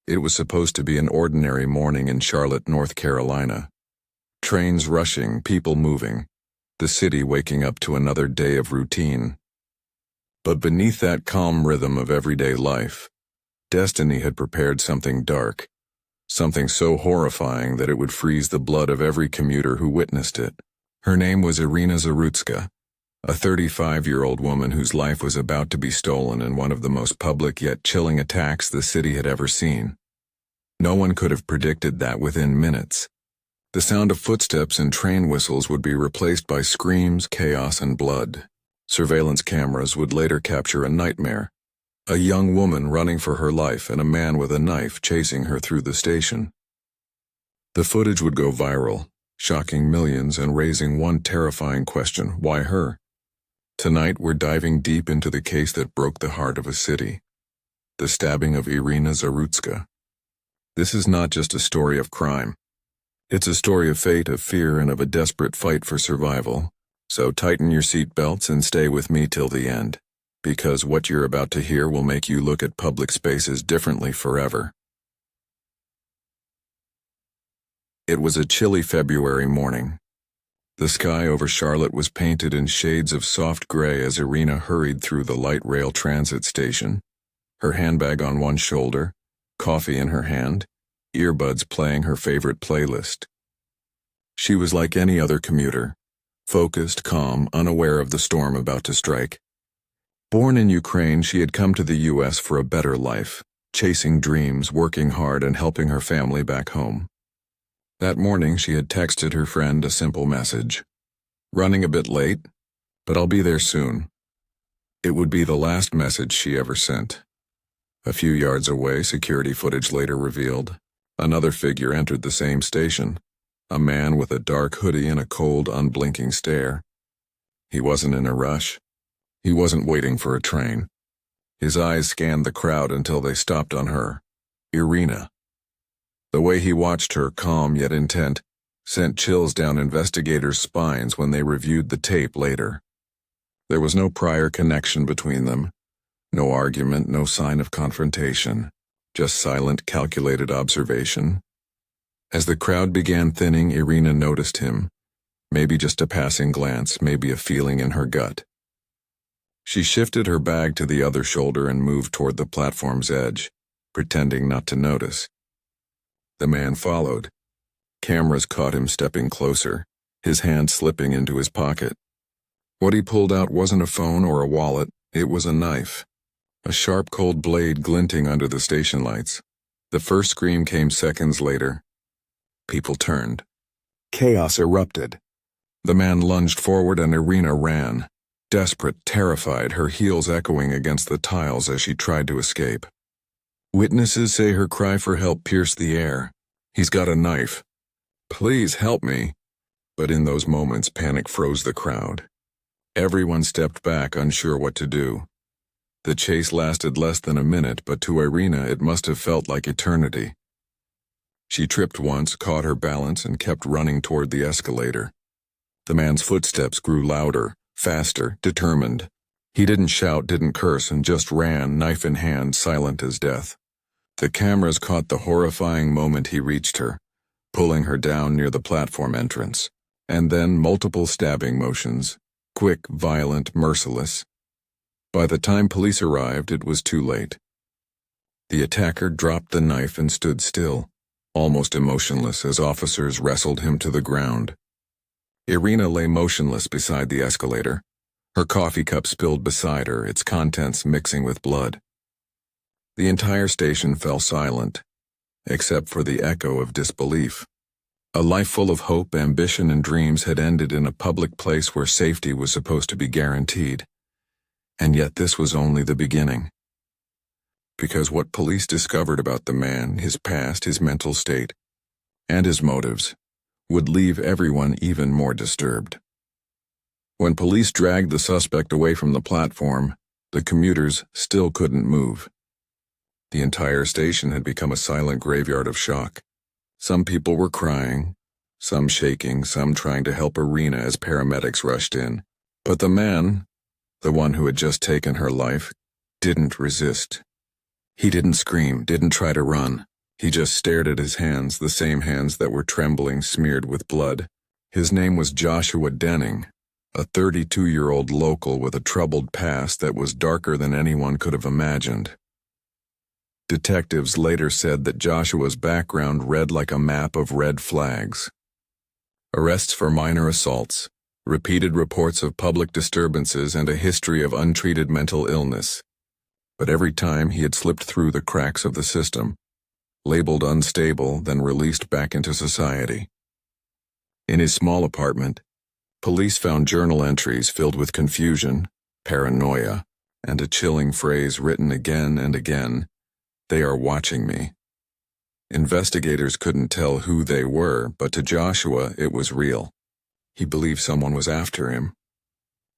It was supposed to be an ordinary morning in Charlotte, North Carolina. Trains rushing, people moving, the city waking up to another day of routine. But beneath that calm rhythm of everyday life, destiny had prepared something dark, something so horrifying that it would freeze the blood of every commuter who witnessed it. Her name was Iryna Zarutska, a 35-year-old woman whose life was about to be stolen in one of the most public yet chilling attacks the city had ever seen. No one could have predicted that within minutes. The sound of footsteps and train whistles would be replaced by screams, chaos, and blood. Surveillance cameras would later capture a nightmare. A young woman running for her life and a man with a knife chasing her through the station. The footage would go viral, shocking millions and raising one terrifying question: why her? Tonight we're diving deep into the case that broke the heart of a city. The stabbing of Iryna Zarutska. This is not just a story of crime. It's a story of fate, of fear, and of a desperate fight for survival. So tighten your seatbelts and stay with me till the end, because what you're about to hear will make you look at public spaces differently forever. It was a chilly February morning. The sky over Charlotte was painted in shades of soft gray as Iryna hurried through the light rail transit station, her handbag on one shoulder, coffee in her hand, earbuds playing her favorite playlist. She was like any other commuter, focused, calm, unaware of the storm about to strike. Born in Ukraine, she had come to the U.S. for a better life, chasing dreams, working hard, and helping her family back home. That morning, she had texted her friend a simple message. "Running a bit late, but I'll be there soon." It would be the last message she ever sent. A few yards away, security footage later revealed, another figure entered the same station, a man with a dark hoodie and a cold, unblinking stare. He wasn't in a rush. He wasn't waiting for a train. His eyes scanned the crowd until they stopped on her, Iryna. The way he watched her, calm yet intent, sent chills down investigators' spines when they reviewed the tape later. There was no prior connection between them. No argument, no sign of confrontation, just silent, calculated observation. As the crowd began thinning, Iryna noticed him. Maybe just a passing glance, maybe a feeling in her gut. She shifted her bag to the other shoulder and moved toward the platform's edge, pretending not to notice. The man followed. Cameras caught him stepping closer, his hand slipping into his pocket. What he pulled out wasn't a phone or a wallet, it was a knife. A sharp, cold blade glinting under the station lights. The first scream came seconds later. People turned. Chaos erupted. The man lunged forward and Iryna ran, desperate, terrified, her heels echoing against the tiles as she tried to escape. Witnesses say her cry for help pierced the air. "He's got a knife. Please help me." But in those moments, panic froze the crowd. Everyone stepped back, unsure what to do. The chase lasted less than a minute, but to Iryna it must have felt like eternity. She tripped once, caught her balance, and kept running toward the escalator. The man's footsteps grew louder, faster, determined. He didn't shout, didn't curse, and just ran, knife in hand, silent as death. The cameras caught the horrifying moment he reached her, pulling her down near the platform entrance. And then multiple stabbing motions, quick, violent, merciless. By the time police arrived, it was too late. The attacker dropped the knife and stood still, almost emotionless as officers wrestled him to the ground. Iryna lay motionless beside the escalator, her coffee cup spilled beside her, its contents mixing with blood. The entire station fell silent, except for the echo of disbelief. A life full of hope, ambition, and dreams had ended in a public place where safety was supposed to be guaranteed. And yet this was only the beginning. Because what police discovered about the man, his past, his mental state, and his motives, would leave everyone even more disturbed. When police dragged the suspect away from the platform, the commuters still couldn't move. The entire station had become a silent graveyard of shock. Some people were crying, some shaking, some trying to help Iryna as paramedics rushed in. But the man, the one who had just taken her life, didn't resist. He didn't scream, didn't try to run. He just stared at his hands, the same hands that were trembling, smeared with blood. His name was Joshua Denning, a 32-year-old local with a troubled past that was darker than anyone could have imagined. Detectives later said that Joshua's background read like a map of red flags. Arrests for minor assaults, repeated reports of public disturbances, and a history of untreated mental illness. But every time he had slipped through the cracks of the system, labeled unstable, then released back into society. In his small apartment, police found journal entries filled with confusion, paranoia, and a chilling phrase written again and again: "They are watching me." Investigators couldn't tell who they were, but to Joshua it was real. He believed someone was after him.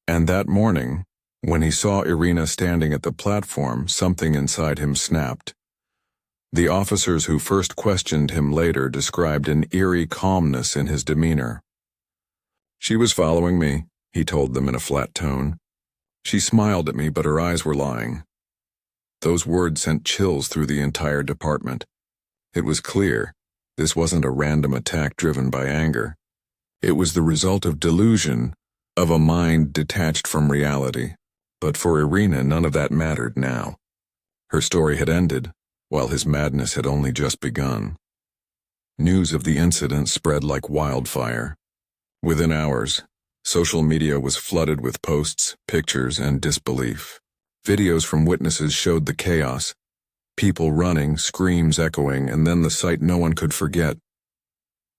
And that morning, when he saw Iryna standing at the platform, something inside him snapped. The officers who first questioned him later described an eerie calmness in his demeanor. "She was following me," he told them in a flat tone. "She smiled at me, but her eyes were lying." Those words sent chills through the entire department. It was clear this wasn't a random attack driven by anger. It was the result of delusion, of a mind detached from reality. But for Iryna, none of that mattered now. Her story had ended, while his madness had only just begun. News of the incident spread like wildfire. Within hours, social media was flooded with posts, pictures, and disbelief. Videos from witnesses showed the chaos. People running, screams echoing, and then the sight no one could forget: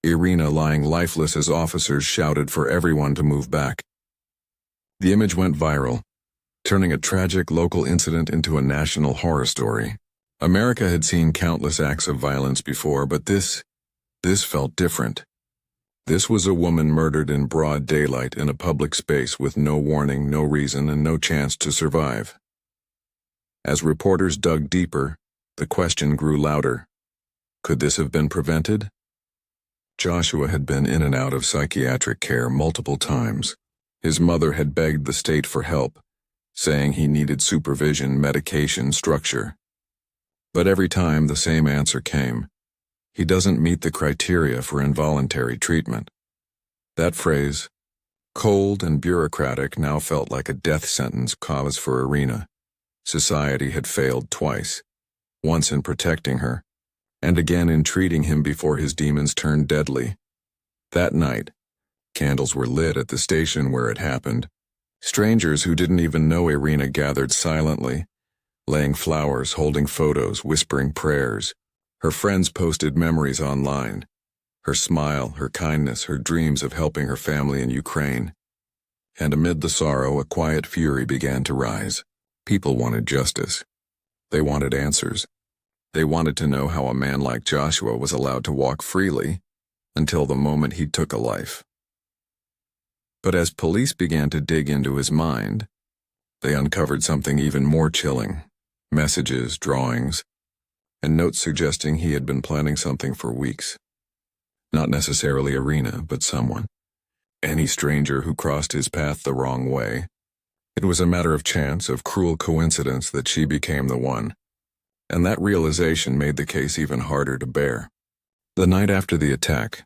Iryna lying lifeless as officers shouted for everyone to move back. The image went viral, turning a tragic local incident into a national horror story. America had seen countless acts of violence before, but this felt different. This was a woman murdered in broad daylight in a public space with no warning, no reason, and no chance to survive. As reporters dug deeper, the question grew louder. Could this have been prevented? Joshua had been in and out of psychiatric care multiple times. His mother had begged the state for help, saying he needed supervision, medication, structure. But every time the same answer came: he doesn't meet the criteria for involuntary treatment. That phrase, cold and bureaucratic, now felt like a death sentence cause for Iryna. Society had failed twice, once in protecting her, and again in treating him before his demons turned deadly. That night, candles were lit at the station where it happened. Strangers who didn't even know Iryna gathered silently, laying flowers, holding photos, whispering prayers. Her friends posted memories online: her smile, her kindness, her dreams of helping her family in Ukraine. And amid the sorrow, a quiet fury began to rise. People wanted justice. They wanted answers. They wanted to know how a man like Joshua was allowed to walk freely until the moment he took a life. But as police began to dig into his mind, they uncovered something even more chilling: messages, drawings, and notes suggesting he had been planning something for weeks. Not necessarily Iryna, but someone. Any stranger who crossed his path the wrong way. It was a matter of chance, of cruel coincidence, that she became the one. And that realization made the case even harder to bear. The night after the attack,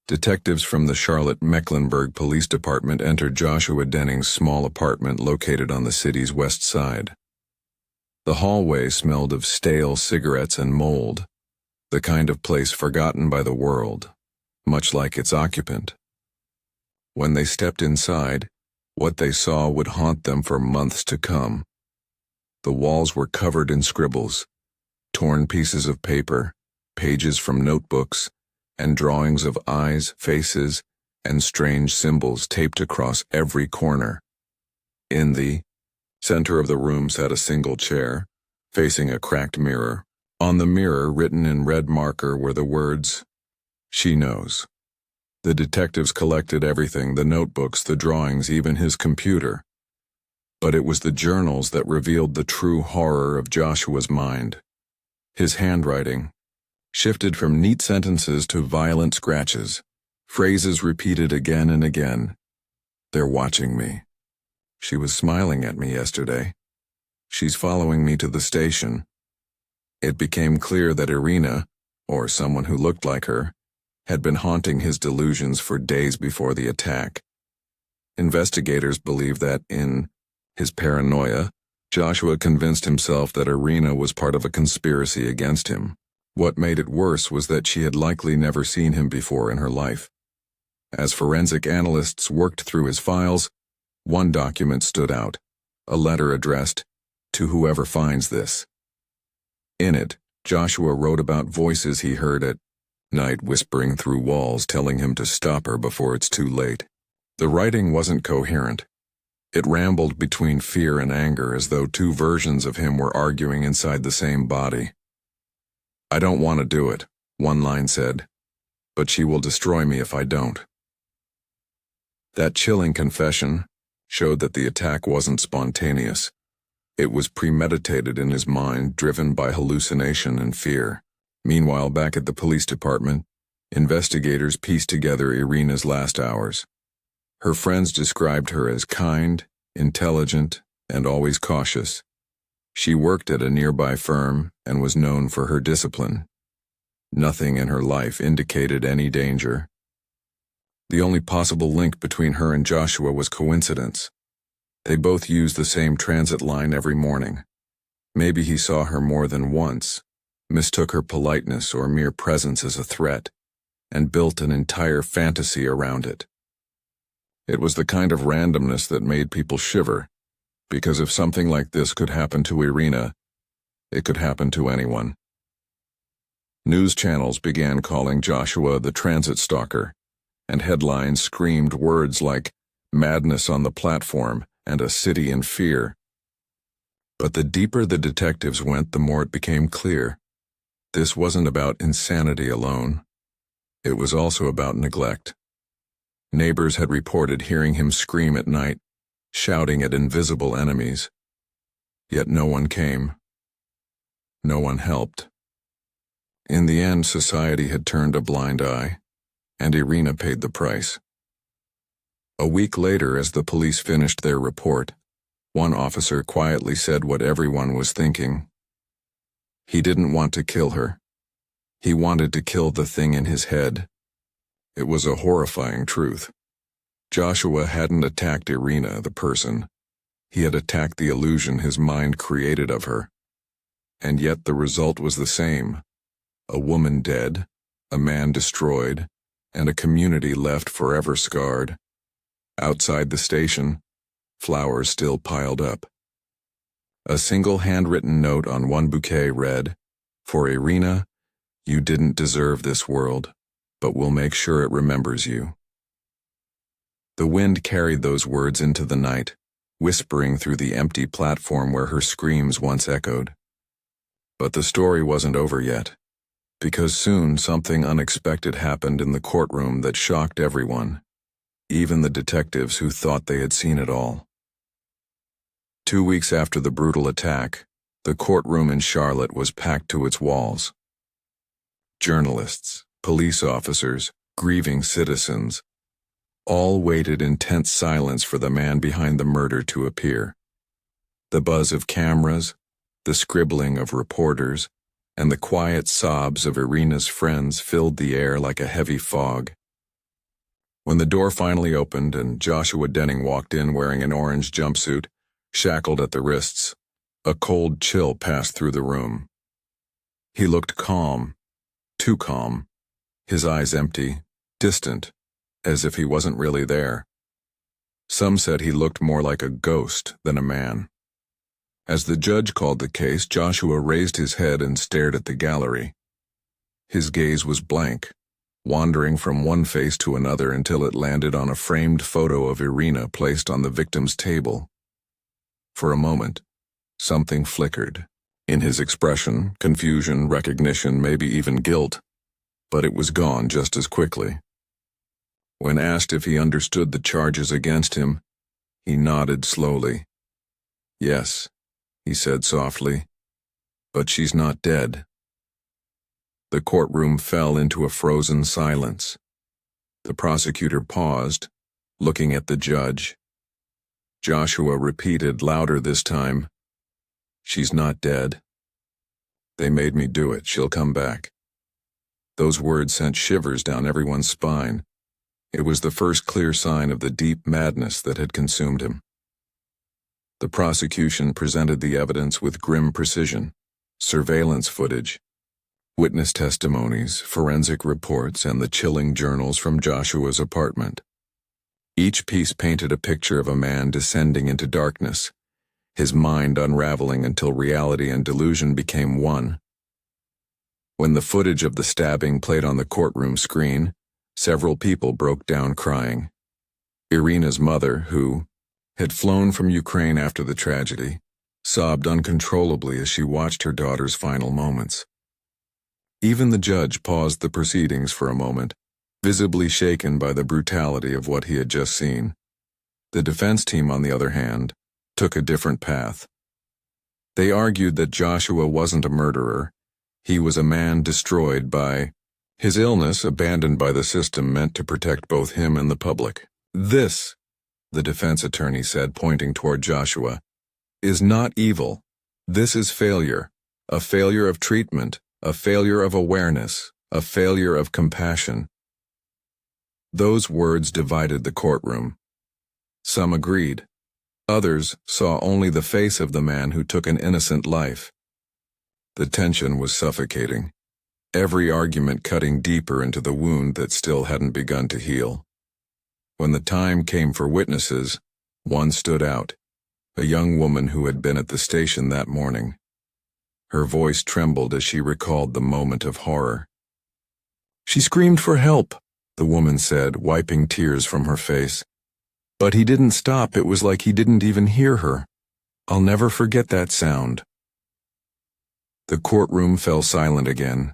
detectives from the Charlotte-Mecklenburg Police Department entered Joshua Denning's small apartment located on the city's west side. The hallway smelled of stale cigarettes and mold, the kind of place forgotten by the world, much like its occupant. When they stepped inside, what they saw would haunt them for months to come. The walls were covered in scribbles, torn pieces of paper, pages from notebooks, and drawings of eyes, faces, and strange symbols taped across every corner. In the center of the room sat a single chair, facing a cracked mirror. On the mirror, written in red marker, were the words, "She knows." The detectives collected everything: the notebooks, the drawings, even his computer. But it was the journals that revealed the true horror of Joshua's mind. His handwriting shifted from neat sentences to violent scratches, phrases repeated again and again. "They're watching me. She was smiling at me yesterday. She's following me to the station." It became clear that Iryna, or someone who looked like her, had been haunting his delusions for days before the attack. Investigators believe that, in his paranoia, Joshua convinced himself that Iryna was part of a conspiracy against him. What made it worse was that she had likely never seen him before in her life. As forensic analysts worked through his files, one document stood out, a letter addressed, "To whoever finds this." In it, Joshua wrote about voices he heard at night whispering through walls telling him to stop her before it's too late. The writing wasn't coherent. It rambled between fear and anger as though two versions of him were arguing inside the same body. "I don't want to do it," one line said, "but she will destroy me if I don't." That chilling confession showed that the attack wasn't spontaneous. It was premeditated in his mind, driven by hallucination and fear. Meanwhile, back at the police department, investigators pieced together Iryna's last hours. Her friends described her as kind, intelligent, and always cautious. She worked at a nearby firm and was known for her discipline. Nothing in her life indicated any danger. The only possible link between her and Joshua was coincidence. They both used the same transit line every morning. Maybe he saw her more than once, mistook her politeness or mere presence as a threat, and built an entire fantasy around it. It was the kind of randomness that made people shiver, because if something like this could happen to Iryna, it could happen to anyone. News channels began calling Joshua the transit stalker, and headlines screamed words like "madness on the platform" and "a city in fear." But the deeper the detectives went, the more it became clear. This wasn't about insanity alone. It was also about neglect. Neighbors had reported hearing him scream at night, shouting at invisible enemies. Yet no one came. No one helped. In the end, society had turned a blind eye, and Iryna paid the price. A week later, as the police finished their report, one officer quietly said what everyone was thinking. He didn't want to kill her. He wanted to kill the thing in his head. It was a horrifying truth. Joshua hadn't attacked Iryna, the person. He had attacked the illusion his mind created of her. And yet the result was the same. A woman dead, a man destroyed, and a community left forever scarred. Outside the station, flowers still piled up. A single handwritten note on one bouquet read, "For Iryna, you didn't deserve this world, but we'll make sure it remembers you." The wind carried those words into the night, whispering through the empty platform where her screams once echoed. But the story wasn't over yet, because soon something unexpected happened in the courtroom that shocked everyone, even the detectives who thought they had seen it all. 2 weeks after the brutal attack, the courtroom in Charlotte was packed to its walls. Journalists, police officers, grieving citizens, all waited in tense silence for the man behind the murder to appear. The buzz of cameras, the scribbling of reporters, and the quiet sobs of Iryna's friends filled the air like a heavy fog. When the door finally opened and Joshua Denning walked in wearing an orange jumpsuit, shackled at the wrists, a cold chill passed through the room. He looked calm, too calm, his eyes empty, distant, as if he wasn't really there. Some said he looked more like a ghost than a man. As the judge called the case, Joshua raised his head and stared at the gallery. His gaze was blank, wandering from one face to another until it landed on a framed photo of Iryna placed on the victim's table. For a moment, something flickered. In his expression, confusion, recognition, maybe even guilt, but it was gone just as quickly. When asked if he understood the charges against him, he nodded slowly. "Yes," he said softly, "but she's not dead." The courtroom fell into a frozen silence. The prosecutor paused, looking at the judge. Joshua repeated louder this time, "She's not dead. They made me do it. She'll come back." Those words sent shivers down everyone's spine. It was the first clear sign of the deep madness that had consumed him. The prosecution presented the evidence with grim precision: surveillance footage, witness testimonies, forensic reports, and the chilling journals from Joshua's apartment. Each piece painted a picture of a man descending into darkness, his mind unraveling until reality and delusion became one. When the footage of the stabbing played on the courtroom screen, several people broke down crying. Iryna's mother, who had flown from Ukraine after the tragedy, sobbed uncontrollably as she watched her daughter's final moments. Even the judge paused the proceedings for a moment, visibly shaken by the brutality of what he had just seen. The defense team, on the other hand, took a different path. They argued that Joshua wasn't a murderer. He was a man destroyed by his illness, abandoned by the system meant to protect both him and the public. This, the defense attorney said, pointing toward Joshua, is not evil. This is failure. A failure of treatment, a failure of awareness, a failure of compassion. Those words divided the courtroom. Some agreed. Others saw only the face of the man who took an innocent life. The tension was suffocating, every argument cutting deeper into the wound that still hadn't begun to heal. When the time came for witnesses, one stood out, a young woman who had been at the station that morning. Her voice trembled as she recalled the moment of horror. "She screamed for help," the woman said, wiping tears from her face. "But he didn't stop. It was like he didn't even hear her. I'll never forget that sound." The courtroom fell silent again.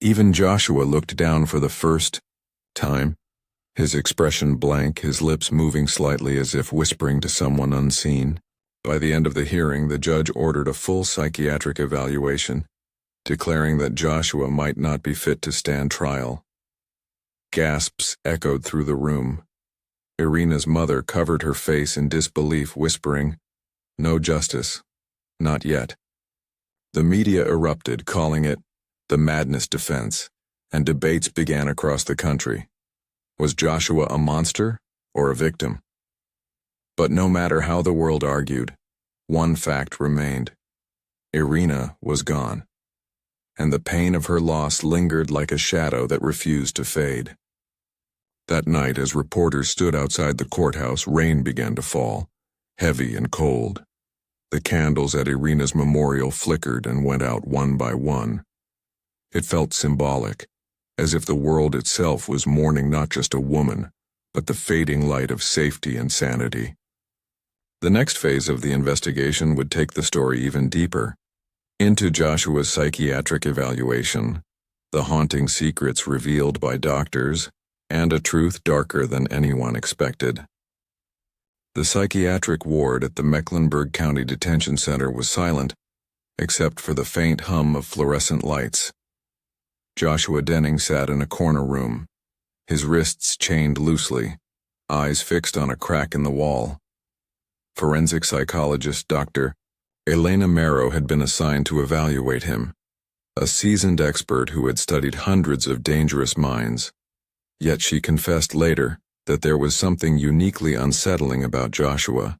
Even Joshua looked down for the first time, his expression blank, his lips moving slightly as if whispering to someone unseen. By the end of the hearing, the judge ordered a full psychiatric evaluation, declaring that Joshua might not be fit to stand trial. Gasps echoed through the room. Iryna's mother covered her face in disbelief, whispering, "No justice. Not yet." The media erupted, calling it the madness defense, and debates began across the country. Was Joshua a monster or a victim? But no matter how the world argued, one fact remained. Iryna was gone, and the pain of her loss lingered like a shadow that refused to fade. That night, as reporters stood outside the courthouse, rain began to fall, heavy and cold. The candles at Iryna's memorial flickered and went out one by one. It felt symbolic, as if the world itself was mourning not just a woman, but the fading light of safety and sanity. The next phase of the investigation would take the story even deeper, into Joshua's psychiatric evaluation, the haunting secrets revealed by doctors, and a truth darker than anyone expected. The psychiatric ward at the Mecklenburg County Detention Center was silent, except for the faint hum of fluorescent lights. Joshua Denning sat in a corner room, his wrists chained loosely, eyes fixed on a crack in the wall. Forensic psychologist Dr. Eliza Monroe had been assigned to evaluate him, a seasoned expert who had studied hundreds of dangerous minds. Yet she confessed later that there was something uniquely unsettling about Joshua.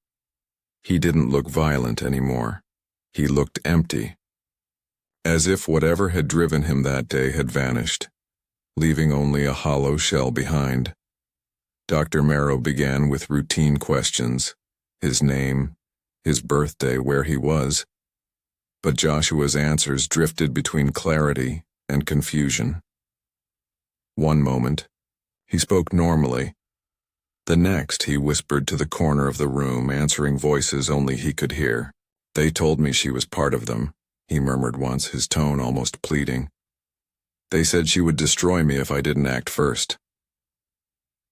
He didn't look violent anymore. He looked empty, as if whatever had driven him that day had vanished, leaving only a hollow shell behind. Dr. Monroe began with routine questions, his name, his birthday, where he was. But Joshua's answers drifted between clarity and confusion. One moment, he spoke normally. The next, he whispered to the corner of the room, answering voices only he could hear. "They told me she was part of them," he murmured once, his tone almost pleading. "They said she would destroy me if I didn't act first."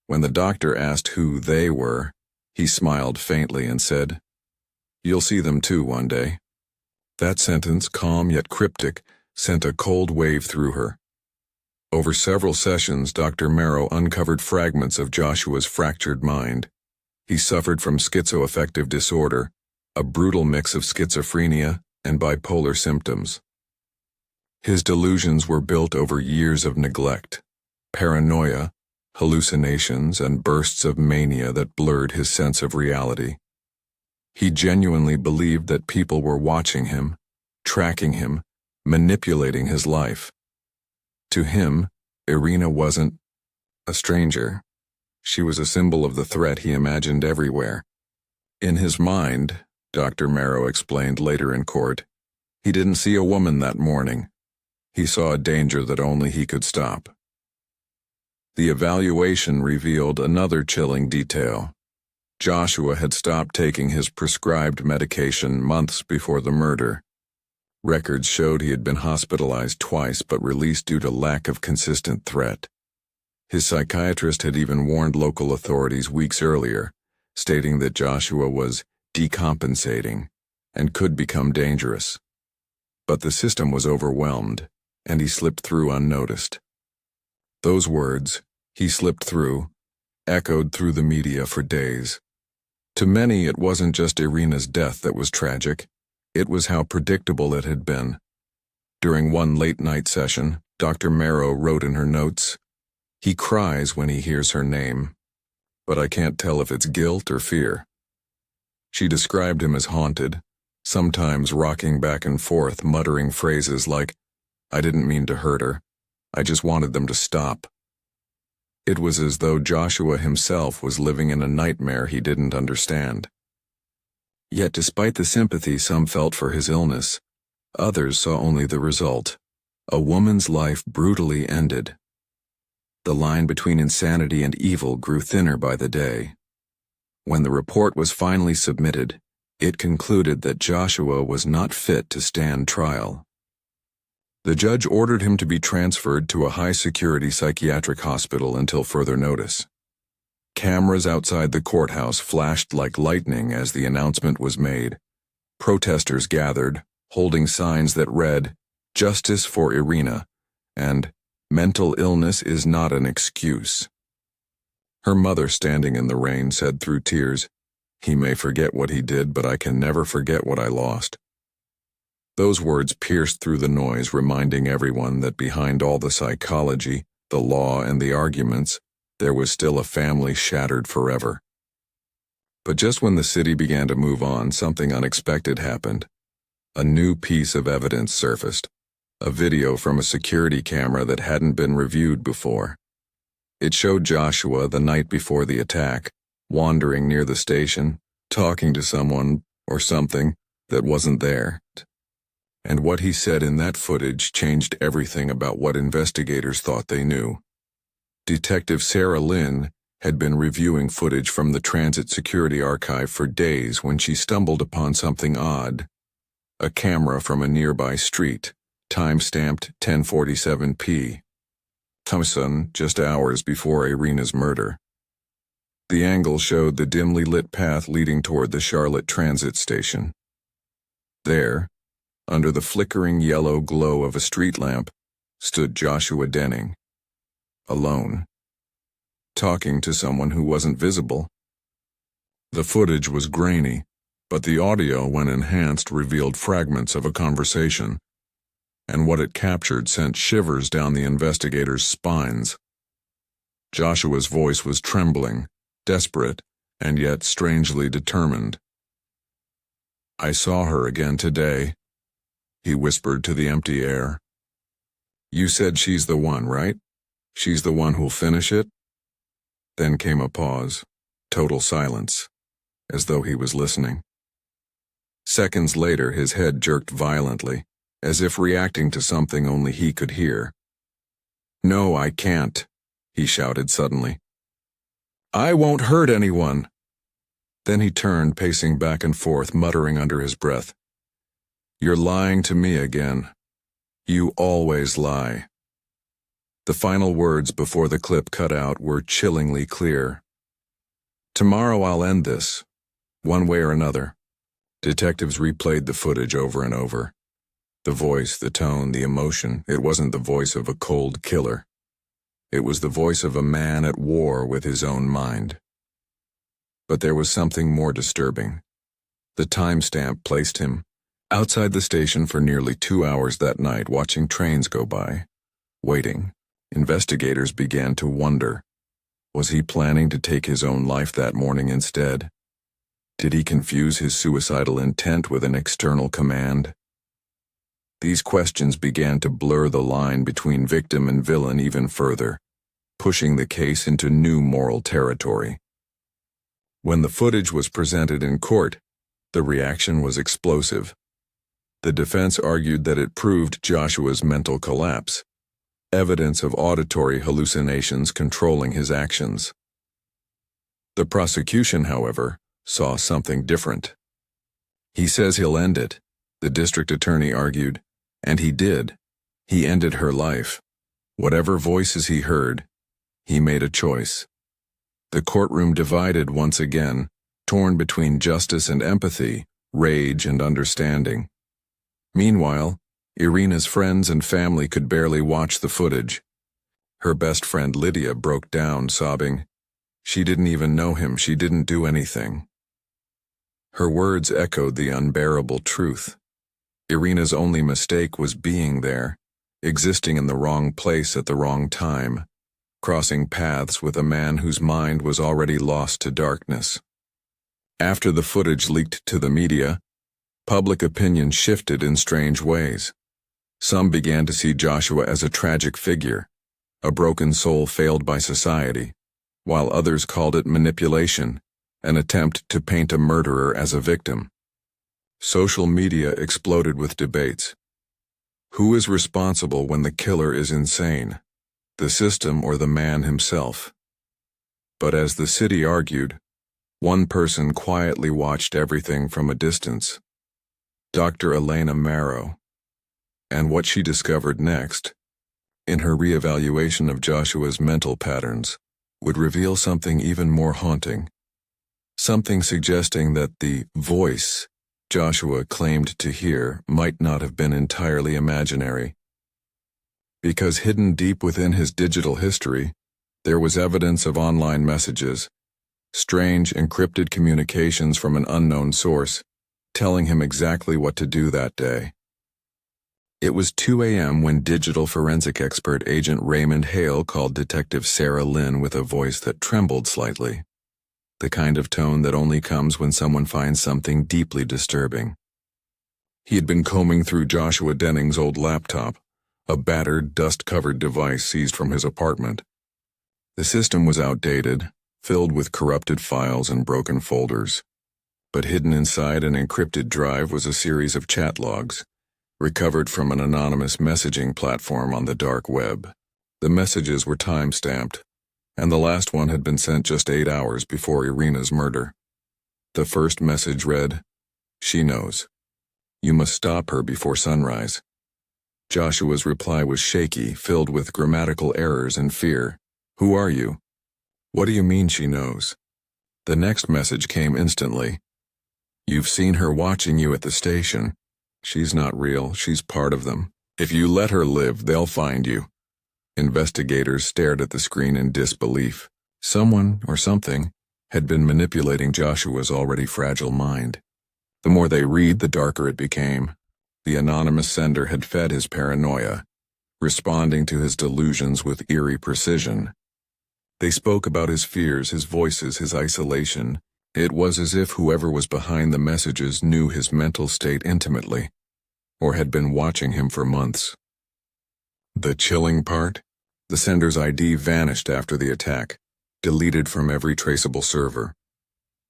When the doctor asked who they were, he smiled faintly and said, "You'll see them too one day." That sentence, calm yet cryptic, sent a cold wave through her. Over several sessions, Dr. Monroe uncovered fragments of Joshua's fractured mind. He suffered from schizoaffective disorder, a brutal mix of schizophrenia and bipolar symptoms. His delusions were built over years of neglect, paranoia, hallucinations, and bursts of mania that blurred his sense of reality. He genuinely believed that people were watching him, tracking him, manipulating his life. To him, Iryna wasn't a stranger. She was a symbol of the threat he imagined everywhere. In his mind, Dr. Monroe explained later in court, he didn't see a woman that morning. He saw a danger that only he could stop. The evaluation revealed another chilling detail. Joshua had stopped taking his prescribed medication months before the murder. Records showed he had been hospitalized twice but released due to lack of consistent threat. His psychiatrist had even warned local authorities weeks earlier, stating that Joshua was decompensating and could become dangerous. But the system was overwhelmed, and he slipped through unnoticed. Those words, "he slipped through," echoed through the media for days. To many, it wasn't just Iryna's death that was tragic. It was how predictable it had been. During one late-night session, Dr. Monroe wrote in her notes, "He cries when he hears her name, but I can't tell if it's guilt or fear." She described him as haunted, sometimes rocking back and forth, muttering phrases like, "I didn't mean to hurt her. I just wanted them to stop." It was as though Joshua himself was living in a nightmare he didn't understand. Yet despite the sympathy some felt for his illness, others saw only the result: a woman's life brutally ended. The line between insanity and evil grew thinner by the day. When the report was finally submitted, it concluded that Joshua was not fit to stand trial. The judge ordered him to be transferred to a high-security psychiatric hospital until further notice. Cameras outside the courthouse flashed like lightning as the announcement was made. Protesters gathered, holding signs that read, "Justice for Iryna," and "Mental illness is not an excuse." Her mother, standing in the rain, said through tears, "He may forget what he did, but I can never forget what I lost." Those words pierced through the noise, reminding everyone that behind all the psychology, the law, and the arguments, there was still a family shattered forever. But just when the city began to move on, something unexpected happened. A new piece of evidence surfaced, a video from a security camera that hadn't been reviewed before. It showed Joshua the night before the attack, wandering near the station, talking to someone or something that wasn't there. And what he said in that footage changed everything about what investigators thought they knew. Detective Sarah Lynn had been reviewing footage from the Transit Security Archive for days when she stumbled upon something odd. A camera from a nearby street, time-stamped 10:47 p. Thompson, just hours before Iryna's murder. The angle showed the dimly lit path leading toward the Charlotte Transit Station. There, under the flickering yellow glow of a street lamp, stood Joshua Denning, alone, talking to someone who wasn't visible. The footage was grainy, but the audio, when enhanced, revealed fragments of a conversation, and what it captured sent shivers down the investigators' spines. Joshua's voice was trembling, desperate, and yet strangely determined. "I saw her again today," he whispered to the empty air. "You said she's the one, right? She's the one who'll finish it?" Then came a pause, total silence, as though he was listening. Seconds later, his head jerked violently, as if reacting to something only he could hear. "No, I can't," he shouted suddenly. "I won't hurt anyone." Then he turned, pacing back and forth, muttering under his breath, "You're lying to me again. You always lie." The final words before the clip cut out were chillingly clear. "Tomorrow I'll end this, one way or another." Detectives replayed the footage over and over. The voice, the tone, the emotion, it wasn't the voice of a cold killer. It was the voice of a man at war with his own mind. But there was something more disturbing. The timestamp placed him Outside the station for nearly 2 hours that night, watching trains go by, waiting, investigators began to wonder, was he planning to take his own life that morning instead? Did he confuse his suicidal intent with an external command? These questions began to blur the line between victim and villain even further, pushing the case into new moral territory. When the footage was presented in court, the reaction was explosive. The defense argued that it proved Joshua's mental collapse, evidence of auditory hallucinations controlling his actions. The prosecution, however, saw something different. "He says he'll end it," the district attorney argued, and he did. He ended her life. Whatever voices he heard, he made a choice. The courtroom divided once again, torn between justice and empathy, rage and understanding. Meanwhile, Iryna's friends and family could barely watch the footage. Her best friend Lydia broke down, sobbing. She didn't even know him, she didn't do anything. Her words echoed the unbearable truth. Iryna's only mistake was being there, existing in the wrong place at the wrong time, crossing paths with a man whose mind was already lost to darkness. After the footage leaked to the media, public opinion shifted in strange ways. Some began to see Joshua as a tragic figure, a broken soul failed by society, while others called it manipulation, an attempt to paint a murderer as a victim. Social media exploded with debates. Who is responsible when the killer is insane? The system or the man himself? But as the city argued, one person quietly watched everything from a distance. Dr. Iryna Monroe. And what she discovered next, in her reevaluation of Joshua's mental patterns, would reveal something even more haunting. Something suggesting that the voice Joshua claimed to hear might not have been entirely imaginary. Because hidden deep within his digital history, there was evidence of online messages, strange encrypted communications from an unknown source, telling him exactly what to do that day. It was 2 a.m. when digital forensic expert Agent Raymond Hale called Detective Sarah Lynn with a voice that trembled slightly, the kind of tone that only comes when someone finds something deeply disturbing. He had been combing through Joshua Denning's old laptop, a battered, dust-covered device seized from his apartment. The system was outdated, filled with corrupted files and broken folders. But hidden inside an encrypted drive was a series of chat logs, recovered from an anonymous messaging platform on the dark web. The messages were time-stamped, and the last one had been sent just 8 hours before Iryna's murder. The first message read, "She knows. You must stop her before sunrise." Joshua's reply was shaky, filled with grammatical errors and fear. "Who are you? What do you mean she knows?" The next message came instantly. "You've seen her watching you at the station. She's not real, she's part of them. If you let her live, they'll find you." Investigators stared at the screen in disbelief. Someone, or something, had been manipulating Joshua's already fragile mind. The more they read, the darker it became. The anonymous sender had fed his paranoia, responding to his delusions with eerie precision. They spoke about his fears, his voices, his isolation. It was as if whoever was behind the messages knew his mental state intimately, or had been watching him for months. The chilling part? The sender's ID vanished after the attack, deleted from every traceable server.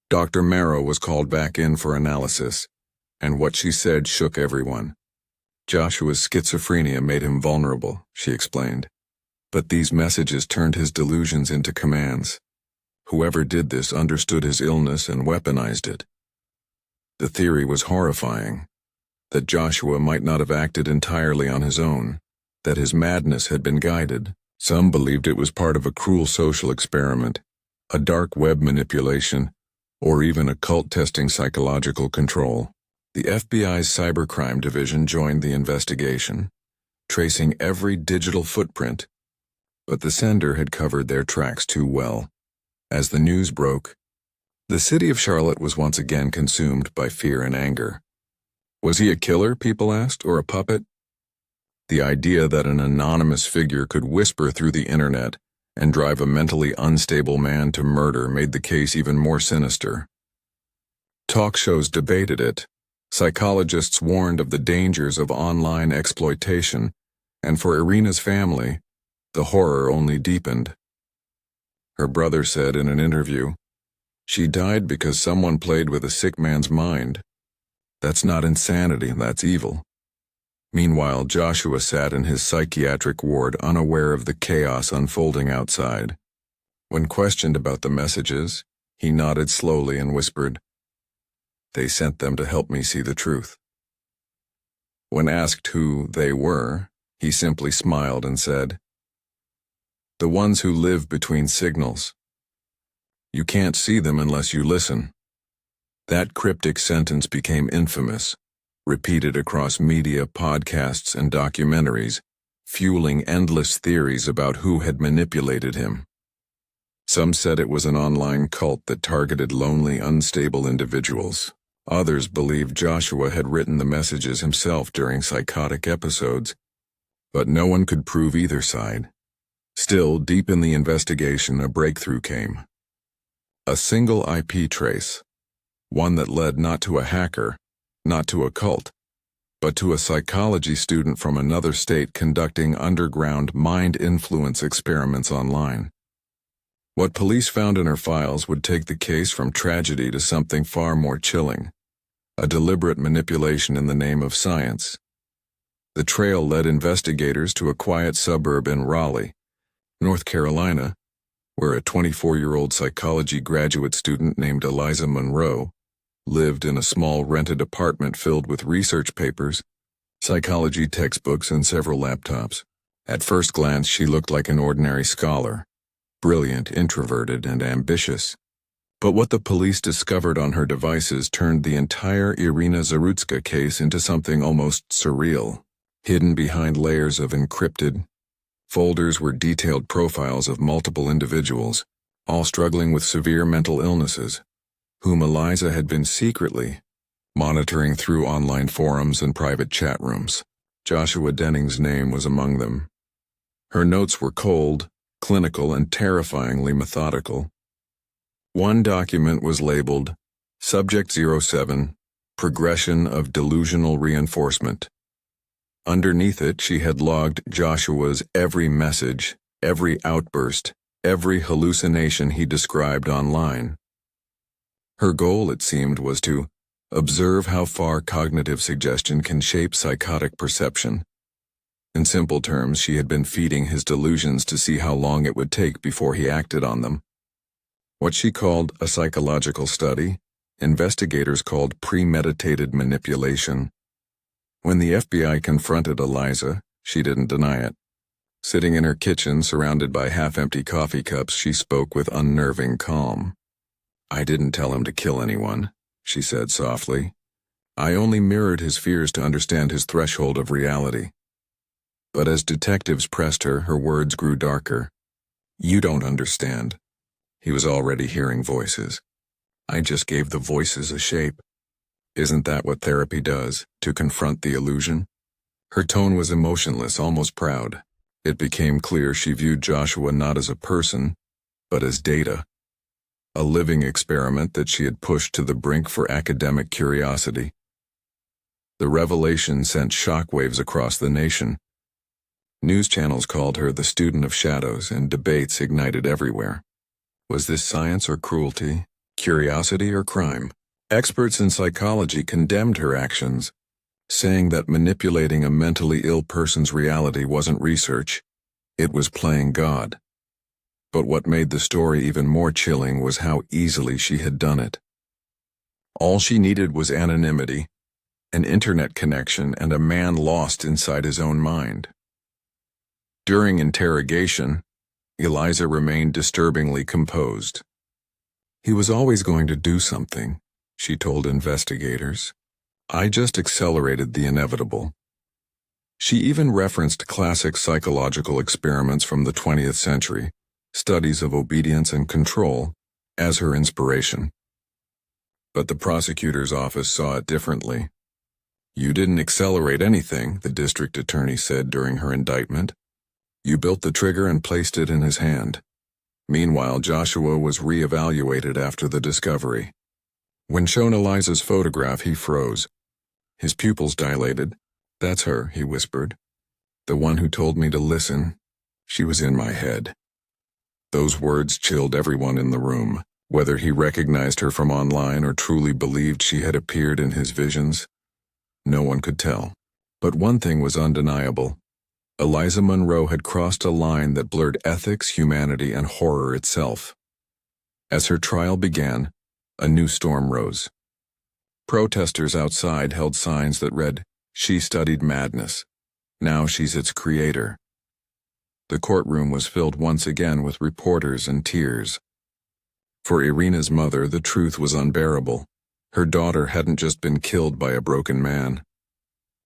Dr. Monroe was called back in for analysis, and what she said shook everyone. Joshua's schizophrenia made him vulnerable, she explained. But these messages turned his delusions into commands. Whoever did this understood his illness and weaponized it. The theory was horrifying, that Joshua might not have acted entirely on his own, that his madness had been guided. Some believed it was part of a cruel social experiment, a dark web manipulation, or even a cult testing psychological control. The FBI's cybercrime division joined the investigation, tracing every digital footprint, but the sender had covered their tracks too well. As the news broke, the city of Charlotte was once again consumed by fear and anger. Was he a killer, people asked, or a puppet? The idea that an anonymous figure could whisper through the internet and drive a mentally unstable man to murder made the case even more sinister. Talk shows debated it. Psychologists warned of the dangers of online exploitation, and for Iryna's family, the horror only deepened. Her brother said in an interview, "She died because someone played with a sick man's mind. That's not insanity, that's evil." Meanwhile, Joshua sat in his psychiatric ward unaware of the chaos unfolding outside. When questioned about the messages, he nodded slowly and whispered, "They sent them to help me see the truth." When asked who they were, he simply smiled and said, "The ones who live between signals. You can't see them unless you listen." That cryptic sentence became infamous, repeated across media, podcasts, and documentaries, fueling endless theories about who had manipulated him. Some said it was an online cult that targeted lonely, unstable individuals. Others believed Joshua had written the messages himself during psychotic episodes, but no one could prove either side. Still, deep in the investigation, a breakthrough came. A single IP trace, one that led not to a hacker, not to a cult, but to a psychology student from another state conducting underground mind influence experiments online. What police found in her files would take the case from tragedy to something far more chilling, a deliberate manipulation in the name of science. The trail led investigators to a quiet suburb in Raleigh, North Carolina, where a 24-year-old psychology graduate student named Eliza Monroe lived in a small rented apartment filled with research papers, psychology textbooks, and several laptops. At first glance, she looked like an ordinary scholar, brilliant, introverted, and ambitious. But what the police discovered on her devices turned the entire Iryna Zarutska case into something almost surreal. Hidden behind layers of encrypted folders were detailed profiles of multiple individuals, all struggling with severe mental illnesses, whom Eliza had been secretly monitoring through online forums and private chat rooms. Joshua Denning's name was among them. Her notes were cold, clinical, and terrifyingly methodical. One document was labeled Subject 07, Progression of Delusional Reinforcement. Underneath it, she had logged Joshua's every message, every outburst, every hallucination he described online. Her goal, it seemed, was to observe how far cognitive suggestion can shape psychotic perception. In simple terms, she had been feeding his delusions to see how long it would take before he acted on them. What she called a psychological study, investigators called premeditated manipulation. When the FBI confronted Eliza, she didn't deny it. Sitting in her kitchen, surrounded by half-empty coffee cups, she spoke with unnerving calm. "I didn't tell him to kill anyone," she said softly. "I only mirrored his fears to understand his threshold of reality." But as detectives pressed her, her words grew darker. "You don't understand." He was already hearing voices. "I just gave the voices a shape. Isn't that what therapy does, to confront the illusion?" Her tone was emotionless, almost proud. It became clear she viewed Joshua not as a person, but as data. A living experiment that she had pushed to the brink for academic curiosity. The revelation sent shockwaves across the nation. News channels called her the student of shadows, and debates ignited everywhere. Was this science or cruelty, curiosity or crime? Experts in psychology condemned her actions, saying that manipulating a mentally ill person's reality wasn't research, it was playing God. But what made the story even more chilling was how easily she had done it. All she needed was anonymity, an internet connection, and a man lost inside his own mind. During interrogation, Eliza remained disturbingly composed. "He was always going to do something," she told investigators. "I just accelerated the inevitable." She even referenced classic psychological experiments from the 20th century, studies of obedience and control, as her inspiration. But the prosecutor's office saw it differently. "You didn't accelerate anything," the district attorney said during her indictment. "You built the trigger and placed it in his hand." Meanwhile, Joshua was re-evaluated after the discovery. When shown Eliza's photograph, he froze. His pupils dilated. "That's her," he whispered. "The one who told me to listen. She was in my head." Those words chilled everyone in the room. Whether he recognized her from online or truly believed she had appeared in his visions, no one could tell. But one thing was undeniable. Eliza Monroe had crossed a line that blurred ethics, humanity, and horror itself. As her trial began, a new storm rose. Protesters outside held signs that read, "She studied madness. Now she's its creator." The courtroom was filled once again with reporters and tears. For Iryna's mother, the truth was unbearable. Her daughter hadn't just been killed by a broken man.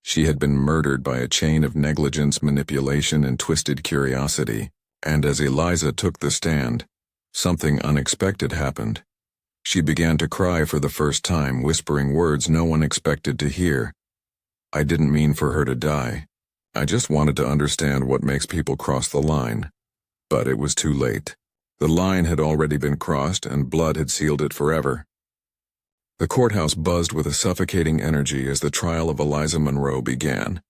She had been murdered by a chain of negligence, manipulation, and twisted curiosity. And as Eliza took the stand, something unexpected happened. She began to cry for the first time, whispering words no one expected to hear. "I didn't mean for her to die. I just wanted to understand what makes people cross the line." But it was too late. The line had already been crossed, and blood had sealed it forever. The courthouse buzzed with a suffocating energy as the trial of Eliza Monroe began.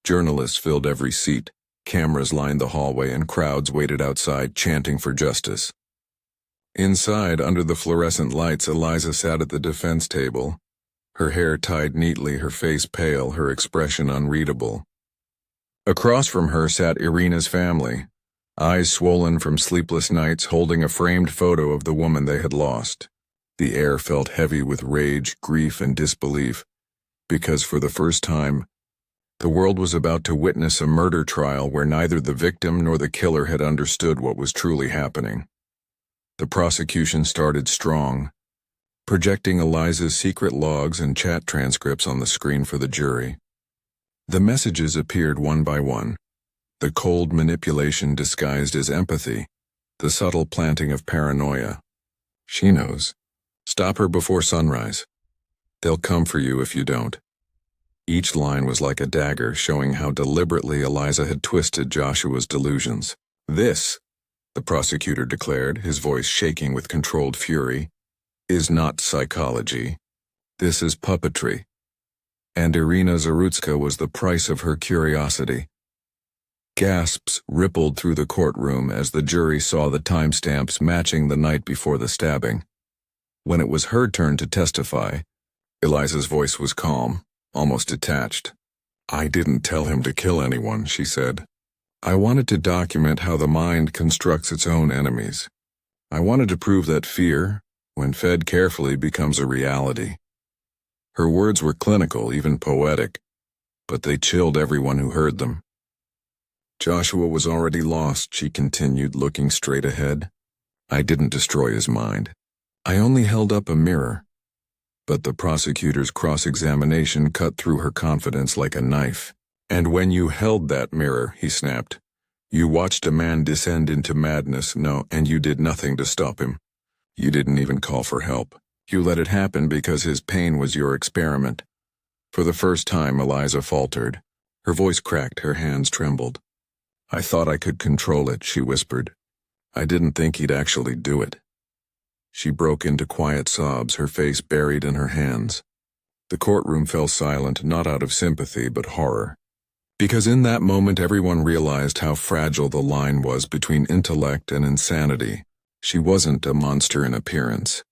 Journalists filled every seat, cameras lined the hallway, and crowds waited outside, chanting for justice. Inside, under the fluorescent lights, Eliza sat at the defense table, her hair tied neatly, her face pale, her expression unreadable. Across from her sat Iryna's family, eyes swollen from sleepless nights, holding a framed photo of the woman they had lost. The air felt heavy with rage, grief, and disbelief, because for the first time, the world was about to witness a murder trial where neither the victim nor the killer had understood what was truly happening. The prosecution started strong, projecting Eliza's secret logs and chat transcripts on the screen for the jury. The messages appeared one by one. The cold manipulation disguised as empathy, the subtle planting of paranoia. "She knows. Stop her before sunrise. They'll come for you if you don't." Each line was like a dagger, showing how deliberately Eliza had twisted Joshua's delusions. "This," the prosecutor declared, his voice shaking with controlled fury, "is not psychology. This is puppetry." And Iryna Zarutska was the price of her curiosity. Gasps rippled through the courtroom as the jury saw the timestamps matching the night before the stabbing. When it was her turn to testify, Eliza's voice was calm, almost detached. "I didn't tell him to kill anyone," she said. "I wanted to document how the mind constructs its own enemies. I wanted to prove that fear, when fed carefully, becomes a reality." Her words were clinical, even poetic, but they chilled everyone who heard them. "Joshua was already lost," she continued, looking straight ahead. "I didn't destroy his mind. I only held up a mirror." But the prosecutor's cross-examination cut through her confidence like a knife. "And when you held that mirror," he snapped, "you watched a man descend into madness, and you did nothing to stop him. You didn't even call for help. You let it happen because his pain was your experiment." For the first time, Eliza faltered. Her voice cracked, her hands trembled. "I thought I could control it," she whispered. "I didn't think he'd actually do it." She broke into quiet sobs, her face buried in her hands. The courtroom fell silent, not out of sympathy but horror. Because in that moment everyone realized how fragile the line was between intellect and insanity. She wasn't a monster in appearance.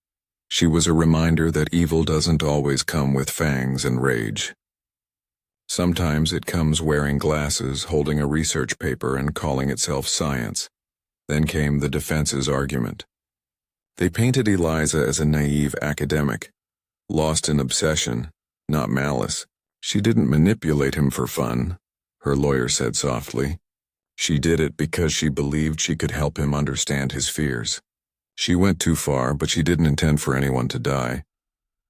She was a reminder that evil doesn't always come with fangs and rage. Sometimes it comes wearing glasses, holding a research paper, and calling itself science. Then came the defense's argument. They painted Eliza as a naive academic, lost in obsession, not malice. "She didn't manipulate him for fun," her lawyer said softly. "She did it because she believed she could help him understand his fears. She went too far, but she didn't intend for anyone to die."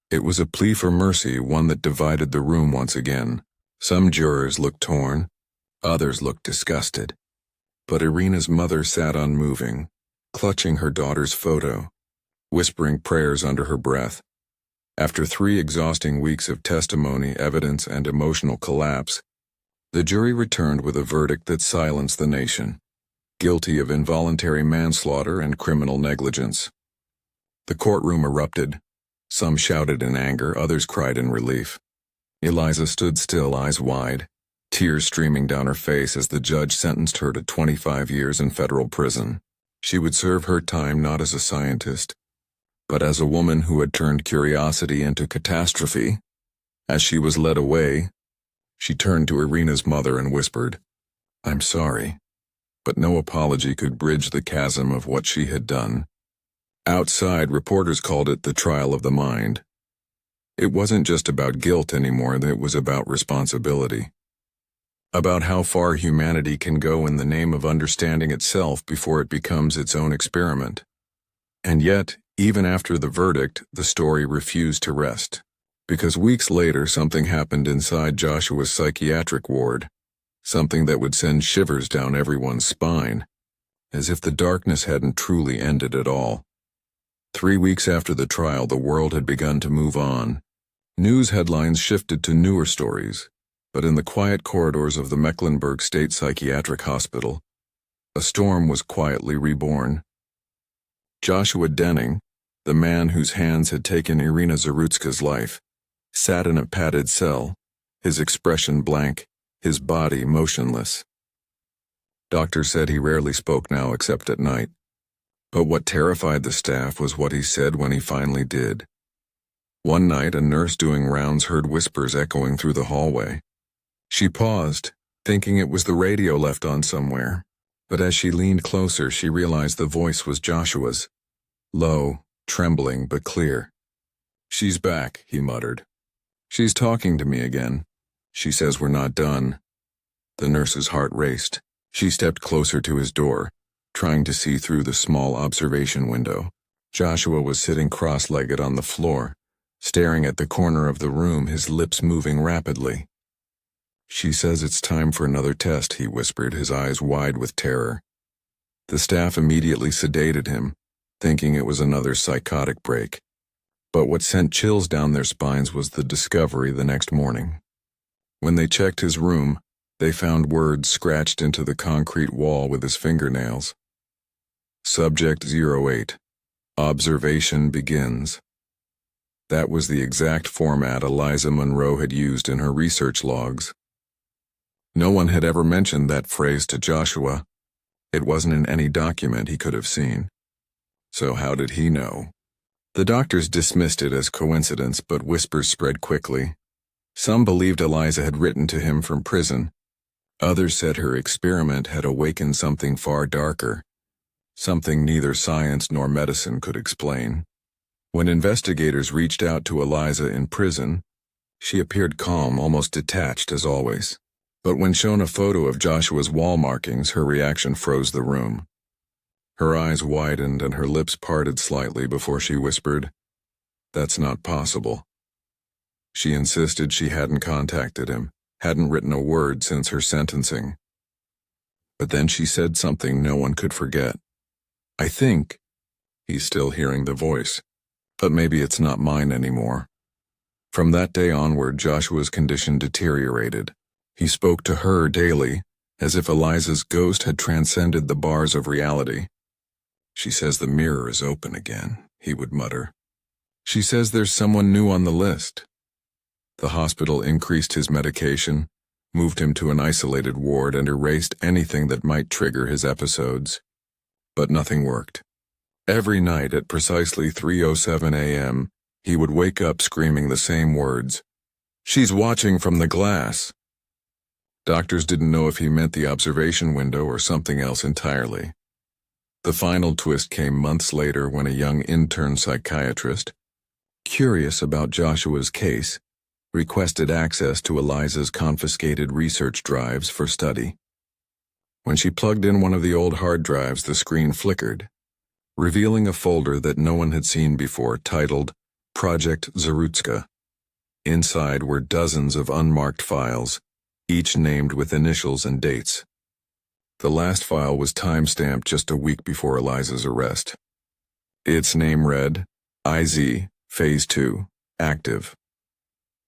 It was a plea for mercy, one that divided the room once again. Some jurors looked torn, others looked disgusted. But Iryna's mother sat unmoving, clutching her daughter's photo, whispering prayers under her breath. After 3 exhausting weeks of testimony, evidence, and emotional collapse, the jury returned with a verdict that silenced the nation, guilty of involuntary manslaughter and criminal negligence. The courtroom erupted. Some shouted in anger, others cried in relief. Eliza stood still, eyes wide, tears streaming down her face as the judge sentenced her to 25 years in federal prison. She would serve her time not as a scientist, but as a woman who had turned curiosity into catastrophe. As she was led away, she turned to Iryna's mother and whispered, "I'm sorry," but no apology could bridge the chasm of what she had done. Outside, reporters called it the trial of the mind. It wasn't just about guilt anymore, it was about responsibility. About how far humanity can go in the name of understanding itself before it becomes its own experiment. And yet, even after the verdict, the story refused to rest. Because weeks later, something happened inside Joshua's psychiatric ward. Something that would send shivers down everyone's spine. As if the darkness hadn't truly ended at all. 3 weeks after the trial, the world had begun to move on. News headlines shifted to newer stories. But in the quiet corridors of the Mecklenburg State Psychiatric Hospital, a storm was quietly reborn. Joshua Denning, the man whose hands had taken Iryna Zarutska's life, sat in a padded cell, his expression blank, his body motionless. Doctors said he rarely spoke now except at night. But what terrified the staff was what he said when he finally did. One night, a nurse doing rounds heard whispers echoing through the hallway. She paused, thinking it was the radio left on somewhere. But as she leaned closer, she realized the voice was Joshua's. Low, trembling, but clear. "She's back," he muttered. "She's talking to me again. She says we're not done." The nurse's heart raced. She stepped closer to his door, trying to see through the small observation window. Joshua was sitting cross-legged on the floor, staring at the corner of the room, his lips moving rapidly. "She says it's time for another test," he whispered, his eyes wide with terror. The staff immediately sedated him, thinking it was another psychotic break. But what sent chills down their spines was the discovery the next morning. When they checked his room, they found words scratched into the concrete wall with his fingernails. Subject 08. Observation begins. That was the exact format Eliza Monroe had used in her research logs. No one had ever mentioned that phrase to Joshua. It wasn't in any document he could have seen. So how did he know? The doctors dismissed it as coincidence, but whispers spread quickly. Some believed Eliza had written to him from prison. Others said her experiment had awakened something far darker, something neither science nor medicine could explain. When investigators reached out to Eliza in prison, she appeared calm, almost detached as always. But when shown a photo of Joshua's wall markings, her reaction froze the room. Her eyes widened and her lips parted slightly before she whispered, "That's not possible." She insisted she hadn't contacted him, hadn't written a word since her sentencing. But then she said something no one could forget. "I think," he's still hearing the voice, "but maybe it's not mine anymore." From that day onward, Joshua's condition deteriorated. He spoke to her daily, as if Eliza's ghost had transcended the bars of reality. "She says the mirror is open again," he would mutter. "She says there's someone new on the list." The hospital increased his medication, moved him to an isolated ward, and erased anything that might trigger his episodes. But nothing worked. Every night at precisely 3:07 a.m., he would wake up screaming the same words, "She's watching from the glass." Doctors didn't know if he meant the observation window or something else entirely. The final twist came months later when a young intern psychiatrist, curious about Joshua's case, requested access to Eliza's confiscated research drives for study. When she plugged in one of the old hard drives, the screen flickered, revealing a folder that no one had seen before titled Project Zarutska. Inside were dozens of unmarked files, each named with initials and dates. The last file was time-stamped just a week before Eliza's arrest. Its name read, IZ, Phase 2, active.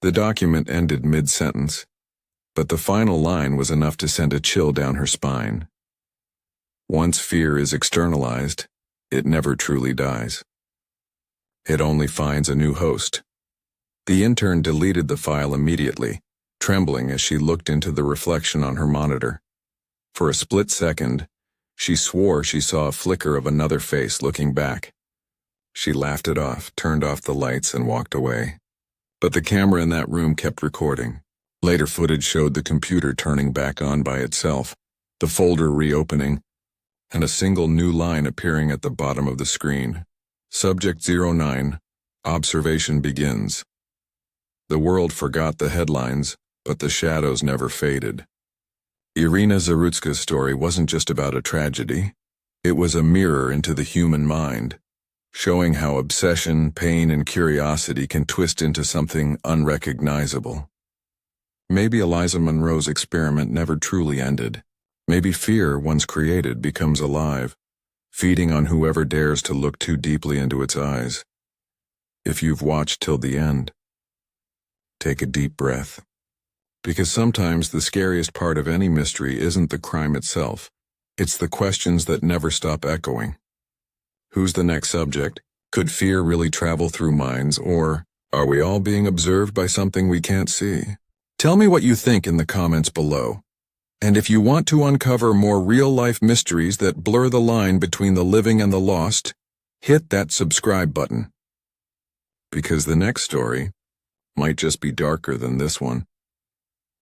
The document ended mid-sentence, but the final line was enough to send a chill down her spine. Once fear is externalized, it never truly dies. It only finds a new host. The intern deleted the file immediately, trembling as she looked into the reflection on her monitor. For a split second, she swore she saw a flicker of another face looking back. She laughed it off, turned off the lights, and walked away. But the camera in that room kept recording. Later footage showed the computer turning back on by itself, the folder reopening, and a single new line appearing at the bottom of the screen. Subject 09, observation begins. The world forgot the headlines, but the shadows never faded. Iryna Zarutska's story wasn't just about a tragedy. It was a mirror into the human mind, showing how obsession, pain, and curiosity can twist into something unrecognizable. Maybe Eliza Monroe's experiment never truly ended. Maybe fear, once created, becomes alive, feeding on whoever dares to look too deeply into its eyes. If you've watched till the end, take a deep breath. Because sometimes the scariest part of any mystery isn't the crime itself. It's the questions that never stop echoing. Who's the next subject? Could fear really travel through minds, or are we all being observed by something we can't see? Tell me what you think in the comments below. And if you want to uncover more real-life mysteries that blur the line between the living and the lost, hit that subscribe button. Because the next story might just be darker than this one.